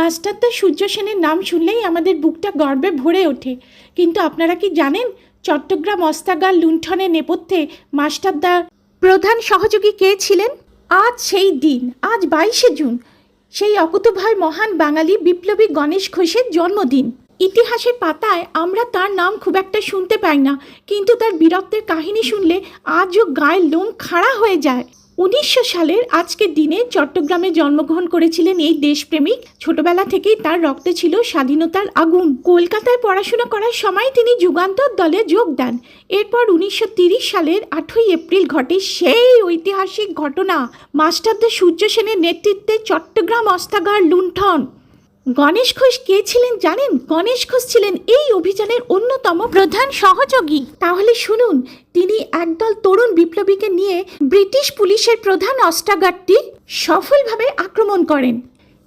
মাস্টারদা সূর্য সেনের নাম শুনলেই আমাদের বুকটা গর্বে ভরে ওঠে। কিন্তু আপনারা কি জানেন চট্টগ্রাম অস্ত্রাগার লুণ্ঠনের নেপথ্যে মাস্টারদার প্রধান সহযোগী কে ছিলেন? আজ সেই দিন, আজ 22শে জুন, সেই অকুতোভয় মহান বাঙালি বিপ্লবী গণেশ ঘোষের জন্মদিন। ইতিহাসের পাতায় আমরা তার নাম খুব একটা শুনতে পাই না, কিন্তু তার বীরত্বের কাহিনী শুনলে আজও গায়ের লোম খাড়া হয়ে যায়। 1900 সালের আজকের দিনে চট্টগ্রামে জন্মগ্রহণ করেছিলেন এই দেশপ্রেমিক। ছোটবেলা থেকেই তার রক্তে ছিল স্বাধীনতার আগুন। কলকাতায় পড়াশোনা করার সময় তিনি যুগান্তর দলে যোগ দেন। এরপর 1930 সালের 8ই এপ্রিল ঘটে সেই ঐতিহাসিক ঘটনা, মাস্টারদা সূর্য সেনের নেতৃত্বে চট্টগ্রাম অস্ত্রাগার লুণ্ঠন। গণেশ ঘোষ কে ছিলেন জানেন? গণেশ ঘোষ ছিলেন এই অভিযানের অন্যতম প্রধান সহযোগী। তাহলে শুনুন, তিনি একদল তরুণ বিপ্লবীকে নিয়ে ব্রিটিশ পুলিশের প্রধান অস্ত্রাগারটি সফলভাবে আক্রমণ করেন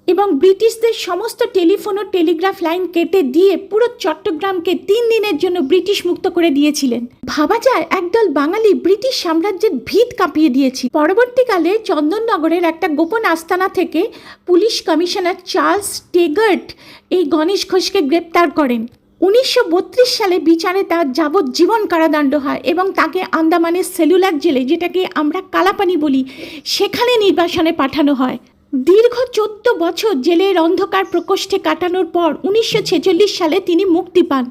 এবং ব্রিটিশদের সমস্ত টেলিফোন ও টেলিগ্রাফ লাইন কেটে দিয়ে পুরো চট্টগ্রামকে 3 দিনের জন্য ব্রিটিশ মুক্ত করে দিয়েছিলেন। ভাবা যায় একদল বাঙালি ব্রিটিশ সাম্রাজ্যের ভিত কাঁপিয়ে দিয়েছি। পরবর্তীকালে চন্দননগরের একটা গোপন আস্তানা থেকে পুলিশ কমিশনার চার্লস টেগার্ট এই গণেশ ঘোষকে গ্রেপ্তার করেন। 1932 সালে বিচারে তার যাবজ্জীবন কারাদণ্ড হয় এবং তাকে আন্দামানের সেলুলার জেলে, যেটাকে আমরা কালাপানি বলি, সেখানে নির্বাসনে পাঠানো হয়। দীর্ঘ 14 বছর জেলের অন্ধকার প্রকোষ্ঠে কাটানোর পর 1946 সালে তিনি মুক্তি পান।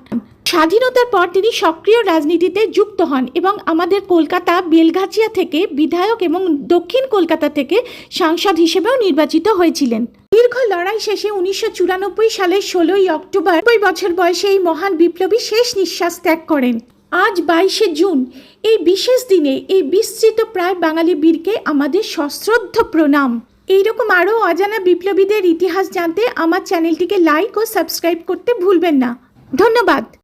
স্বাধীনতার পর তিনি সক্রিয় রাজনীতিতে যুক্ত হন এবং আমাদের কলকাতা বেলগাছিয়া থেকে বিধায়ক এবং দক্ষিণ কলকাতা থেকে সাংসদ হিসেবেও নির্বাচিত হয়েছিলেন। দীর্ঘ লড়াই শেষে 1994 সালের 16ই অক্টোবর 90 বছর বয়সে এই মহান বিপ্লবী শেষ নিঃশ্বাস ত্যাগ করেন। আজ 22শে জুন, এই বিশেষ দিনে এই বিস্তৃত প্রায় বাঙালি বীরকে আমাদের সশ্রদ্ধ প্রণাম। এইরকম আরও অজানা বিপ্লবীদের ইতিহাস জানতে আমার চ্যানেলটিকে লাইক ও সাবস্ক্রাইব করতে ভুলবেন না। ধন্যবাদ।